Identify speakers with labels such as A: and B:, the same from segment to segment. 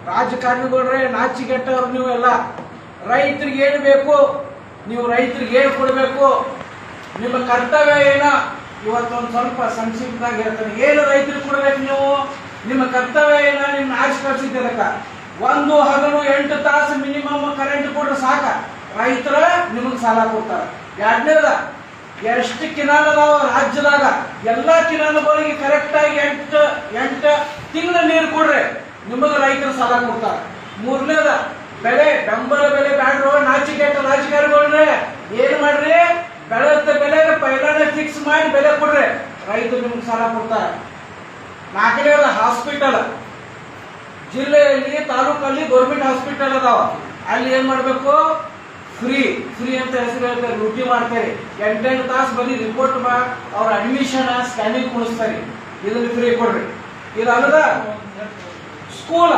A: ರಾಜಕಾರಣಿಗಳೇ ನಾಚಿಗೆಟ್ಟವ್ರು ನೀವು ಎಲ್ಲ. ರೈತರಿಗೆ ಏನು ಬೇಕು, ನೀವು ರೈತರಿಗೆ ಏನು ಕೊಡಬೇಕು, ನಿಮ್ಮ ಕರ್ತವ್ಯ ಏನು, ಇವತ್ತೊಂದು ಸ್ವಲ್ಪ ಸಂಕ್ಷಿಪ್ತವಾಗಿ ಹೇಳ್ತಾನೆ. ಏನು ರೈತರಿಗೆ ಕೊಡ್ಬೇಕು ನೀವು, ನಿಮ್ಮ ಕರ್ತವ್ಯ ಏನ, ನಿಮ್ಮ ಆಚೆ ಕಳ್ಸಿದ್ದಕ್ಕ 1-8 ತಾಸು ಮಿನಿಮಮ್ ಕರೆಂಟ್ ಕೊಡ್ರೆ ಸಾಕ, ರೈತರ ನಿಮಗೆ ಸಾಲ ಕೊಡ್ತಾರೆ. ಎರಡನೇದ, ಎಷ್ಟು ಕಿನಾಲ್ ಅದಾವ ರಾಜ್ಯದಾಗ, ಎಲ್ಲ ಕಿನಾಲ್ಗಳಿಗೆ ಕರೆಕ್ಟಾಗಿ 8 ತಿಂಗಳ ನೀರು ಕೊಡ್ರೆ ನಿಮಗೆ ರೈತರು ಸಾಲ ಕೊಡ್ತಾರೆ. ಮೂರನೇದ, ಬೆಳೆ ಬೆಂಬಲ ಬೆಲೆ ಬ್ಯಾಡ್ರು ನಾಚಿಕೆಟ್ಟ ರಾಜಕಾರಣಿಗಳೇ, ಏನ್ ಮಾಡ್ರಿ, ಬೆಳೆದ ಬೆಲೆ ಪೈಲಾನೆ ಫಿಕ್ಸ್ ಮಾಡಿ ಬೆಲೆ ಕೊಡ್ರಿ, ರೈತರು ನಿಮ್ಗೆ ಸಾಲ ಕೊಡ್ತಾರೆ. ನಾಲ್ಕನೇದ, ಹಾಸ್ಪಿಟಲ್, ಜಿಲ್ಲೆಯಲ್ಲಿ ತಾಲೂಕಲ್ಲಿ ಗೌರ್ಮೆಂಟ್ ಹಾಸ್ಪಿಟಲ್ ಅದಾವ, ಅಲ್ಲಿ ಏನ್ ಮಾಡ್ಬೇಕು, ಫ್ರೀ ಅಂತ ಹೆಸರು ಹೇಳ್ತಾರೆ, ಡ್ಯೂಟಿ ಮಾಡ್ತಾರೆ. 8 ತಾಸು ಬರೀ ರಿಪೋರ್ಟ್ ಅವ್ರ ಅಡ್ಮಿಷನ್ ಸ್ಕ್ಯಾನಿಂಗ್ ಕೊಡಿಸ್ತಾರೆ, ಇದನ್ನ ಫ್ರೀ ಕೊಡ್ರಿ. ಇದಲ್ಲದ ಸ್ಕೂಲ್,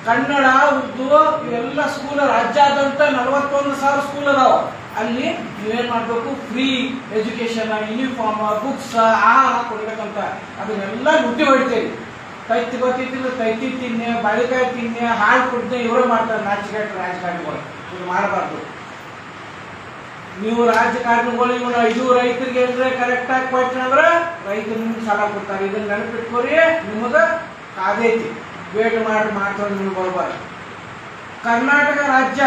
A: ಕನ್ನಡ ಉರ್ದು ಇವೆಲ್ಲ ಸ್ಕೂಲ್ ರಾಜ್ಯಾದ್ಯಂತ 41,000 ಸ್ಕೂಲ್ ಅದಾವ, ಅಲ್ಲಿ ನೀವೇನ್ ಮಾಡ್ಬೇಕು, ಫ್ರೀ ಎಜುಕೇಶನ್, ಯೂನಿಫಾರ್ಮ್, ಬುಕ್ಸ್, ಆಹಾರ ಕೊಡ್ಬೇಕಂತ ಅದನ್ನೆಲ್ಲ ಡ್ಯೂಟಿ ಹೊಡಿತೇವೆ. ತೈತಿ ಗೊತ್ತಿಲ್ಲ, ತೈತಿ ತಿನ್ನೆ, ಬಾಳಿಕಾಯಿ ತಿನ್ನೆ, ಹಾಲು ಕುಡ್ದೆ ಇವರೇ ಮಾಡ್ತಾರೆ ನಾಚಿಕೆಟ್ಟ ರಾಜಕಾರಣಿಗಳು. ಇದು ಮಾಡಬಾರ್ದು. ನೀವು ರಾಜಕಾರಣಿಗಳು ಇವನು 5 ರೈತರಿಗೆ ಏನ್ರೆ ಕರೆಕ್ಟ್ ಆಗಿ ಕೊಟ್ರೆ ಅಂದ್ರೆ ರೈತರು ನಿಮ್ಗೆ ಸಾಲ ಕೊಡ್ತಾರೆ. ಇದನ್ನ ನೆನಪಿಟ್ಕೋರಿ, ನಿಮಗ ಕಾದೈತಿ, ವೇಟ್ ಮಾಡಿ ಮಾತಾಡೋದು ನಿಮ್ಗೆ ಬರ್ಬಾರ್ದು. ಕರ್ನಾಟಕ ರಾಜ್ಯ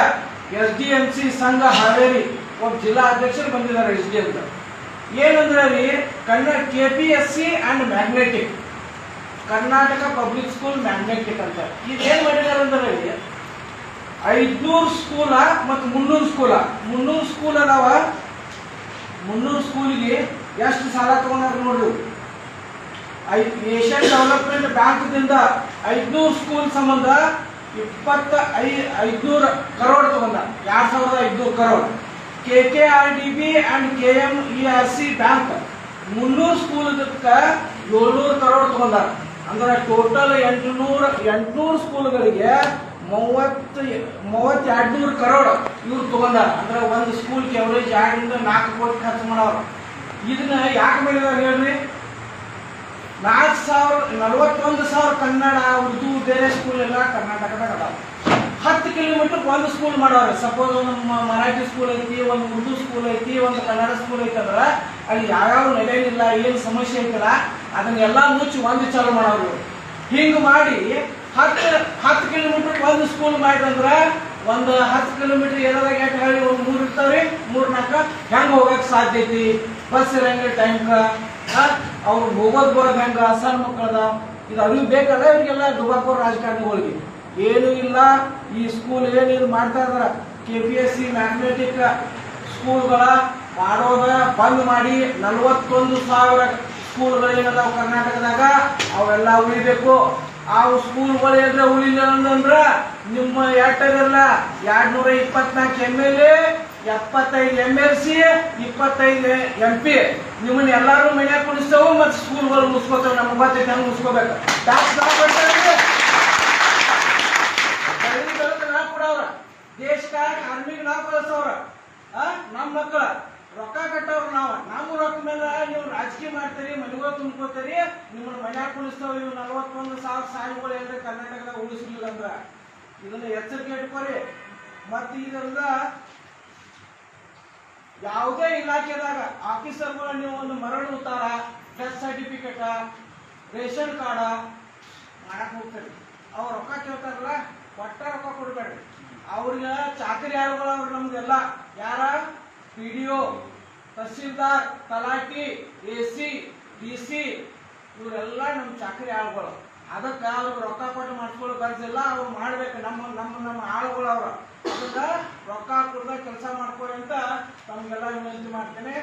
A: SDMC ಸಂಘ ಹಾವೇರಿ ಒಬ್ಬ ಜಿಲ್ಲಾ ಅಧ್ಯಕ್ಷರು ಬಂದಿದ್ದಾರೆ SD ಅಂತ. ಏನಂದ್ರೆ ರೀ, Kannada KPSC and magnetic, Karnataka public school magnetic ಅಂತ ಇದೇನ್ ಮಾಡಿದಾರೆ ಅಂದ್ರೆ 500 ಸ್ಕೂಲ ಮತ್ತು 300 ಸ್ಕೂಲ. 300 ಸ್ಕೂಲ್ ಅದಾವ, 300 ಸ್ಕೂಲಿಗೆ ಎಷ್ಟು ಸಾಲ ತಗೊಂಡಾರ ನೋಡ್ರಿ. ಏಷ್ಯನ್ ಡೆವಲಪ್ಮೆಂಟ್ ಬ್ಯಾಂಕ್ದಿಂದ 500 ಸ್ಕೂಲ್ ಸಂಬಂಧ 500 ಕರೋಡ್ ತಗೊಂಡ, 2,500 crore. KKRDB and KMERC bank 300 school 700 crore ತಗೊಂಡಾರ. ಅಂದ್ರೆ ಟೋಟಲ್ 800 ಸ್ಕೂಲ್ಗಳಿಗೆ 32 ಕರೋಡ್ ಇವ್ರು ತಗೊಂಡಾರ. ಅಂದ್ರೆ ಒಂದು ಸ್ಕೂಲ್ಗೆ ಅವರೇಜ್ 2 ರಿಂದ 4 ಕೋಟಿ ಖರ್ಚು ಮಾಡೋರು. ಇದನ್ನ ಯಾಕೆ ಮಾಡಿದಾರೆ ಹೇಳ್ರಿ, 41,000 ಕನ್ನಡ ಉರ್ದು ಬೇರೆ ಸ್ಕೂಲ್ ಎಲ್ಲ ಕರ್ನಾಟಕದಾಗ ಅದಾವ. 10 ಕಿಲೋಮೀಟರ್ ಒಂದು ಸ್ಕೂಲ್ ಮಾಡೋರು. ಸಪೋಸ್ ಒಂದು ಮರಾಠಿ ಸ್ಕೂಲ್ ಐತಿ, ಒಂದು ಉರ್ದು ಸ್ಕೂಲ್ ಐತಿ, ಒಂದು ಕನ್ನಡ ಸ್ಕೂಲ್ ಐತಿ ಅಂದ್ರೆ ಅಲ್ಲಿ ಯಾವ್ಯಾವ ನಡೆಯಲಿಲ್ಲ, ಏನು ಸಮಸ್ಯೆ ಐತಲ್ಲ ಅದನ್ನೆಲ್ಲ ಮುಚ್ಚಿ ಒಂದು ಚಾಲು ಮಾಡೋರು. ಹಿಂಗೆ ಮಾಡಿ 10 ಕಿಲೋಮೀಟರ್ ಒಂದು ಸ್ಕೂಲ್ ಮಾಡಿದ್ರೆ ಒಂದು 10 ಕಿಲೋಮೀಟರ್ ಏನಾದಾಗ ಎಷ್ಟು ಹೇಳಿ ಒಂದು 3 ಇರ್ತಾವ್ರಿ, 3-4 ಹೆಂಗೆ ಹೋಗಕ್ಕೆ ಸಾಧ್ಯ ಐತಿ, ಬಸ್ ಇರಂಗಿಲ್ಲ ಟೈಮ್ಗ, ಅವ್ರು ಹೋಗೋದು ಬರೋದು ಹೆಂಗ, ಸಣ್ಣ ಮಕ್ಕಳದ ಇದು ಅವ್ರಿಗೆ ಬೇಕಲ್ಲ. ಇವರಿಗೆಲ್ಲ ದುಬಾಕೋರ್ ರಾಜಕಾರಣಿಗಳಿಗೆ ಏನು ಇಲ್ಲ. ಈ ಸ್ಕೂಲ್ ಏನು ಮಾಡ್ತಾ ಇದಾರ, KPSC ಮ್ಯಾಗ್ನೆಟಿಕ್ ಸ್ಕೂಲ್ಗಳ ಮಾಡೋದ ಬಂದ್ ಮಾಡಿ 41,000 ಸ್ಕೂಲ್ಗಳು ಏನದಾವ ಕರ್ನಾಟಕದಾಗ ಅವೆಲ್ಲ ಉಳಿಬೇಕು. ಆ ಸ್ಕೂಲ್ಗಳು ಏನ್ರ ಉಳಿಲ್ಲ ಅಂದ್ರ ನಿಮ್ಮ ಎಟ್ಟರಲ್ಲ 224 MLA, 75 MLC, 25 MP ನಿಮ್ಮನ್ನ ಎಲ್ಲಾರು ಮನ್ಯಾಗ ಕುಣಿಸ್ತೇವೆ ಮತ್ತೆ ಸ್ಕೂಲ್ಗಳು ಮುಗಿಸ್ಕೋತೇವೆ. ನಮ್ಗೆ ಗೊತ್ತೈತೆ ಹೆಂಗೆ ಮುಗಿಸ್ಕೋಬೇಕು. ಟ್ಯಾಕ್ಸ್ ನಾವು ಕೊಡ್ತೇವೆ, ನಾವು ಕೊಡವ್ರ, ದೇಶಕ್ಕಾಗಿ ಆರ್ಮಿಗೆ ನಾವು ಕಳಿಸವ್ರ, ನಮ್ಮ ಮಕ್ಕಳ ರೊಕ್ಕ ಕಟ್ಟವ್ರು ನಾವು. ನಮ್ಮ ರೊಕ್ಕ ಮೇಲೆ ನೀವು ರಾಜಕೀಯ ಮಾಡ್ತೀರಿ, ಮನೆಗಳು ತುಂಬ್ಕೋತೀರಿ, ನಿಮ್ಮನ್ನ ಮನ್ಯಾಗ ಕುಣಿಸ್ತೇವೆ. ಇವು 41,000 ಸಾಯಿಗಳು ಏನ್ರಿ ಕರ್ನಾಟಕದಾಗ ಉಳಿಸಲಿಲ್ಲ ಅಂದ್ರ ಇದನ್ನ ಎಚ್ಚರಿಕೆ ಇಟ್ಕೋರಿ. ಮತ್ತೆ ಇದರಿಂದ ಯಾವುದೇ ಇಲಾಖೆದಾಗ ಆಫೀಸರ್ಗಳು ನೀವು ಒಂದು ಮರಳು ಉತ್ತಾರ, ಡೆತ್ ಸರ್ಟಿಫಿಕೇಟ್, ರೇಷನ್ ಕಾರ್ಡ ಮಾಡಕ್ ಹೋಗ್ತಾರೆ. ಅವ್ರು ರೊಕ್ಕ ಕೇಳ್ತಾರಲ್ಲ, ಒಟ್ಟ ರೊಕ್ಕ ಕೊಡ್ಬೇಡ್ರಿ. ಅವ್ರಿಗೆ ಚಾಕರಿ ಯಾರುಗಳು ಅವ್ರು ನಮ್ದೆಲ್ಲ ಯಾರ PDO, ತಹಸೀಲ್ದಾರ್, ತಲಾಟಿ, AC, DC ಇವರೆಲ್ಲ ನಮ್ಮ ಚಾಕರಿ ಆಳುಗಳು. ಅದಕ್ಕೆ ಅವ್ರಿಗೆ ರೊಕ್ಕ ಕೊಟ್ಟು ಮಾಡಿಸ್ಕೊಳ್ಳೋ ಬರ್ಸಿಲ್ಲ, ಅವ್ರು ಮಾಡ್ಬೇಕು. ನಮ್ಮ ಆಳುಗಳು ಅವ್ರ ಅದಕ್ಕೆ ರೊಕ್ಕ ಕೊಡ್ದಾಗ ಕೆಲಸ ಮಾಡ್ಕೊಳ್ಳಿ ಅಂತ ತಮಗೆಲ್ಲ ವಿನಂತಿ ಮಾಡ್ತೇನೆ.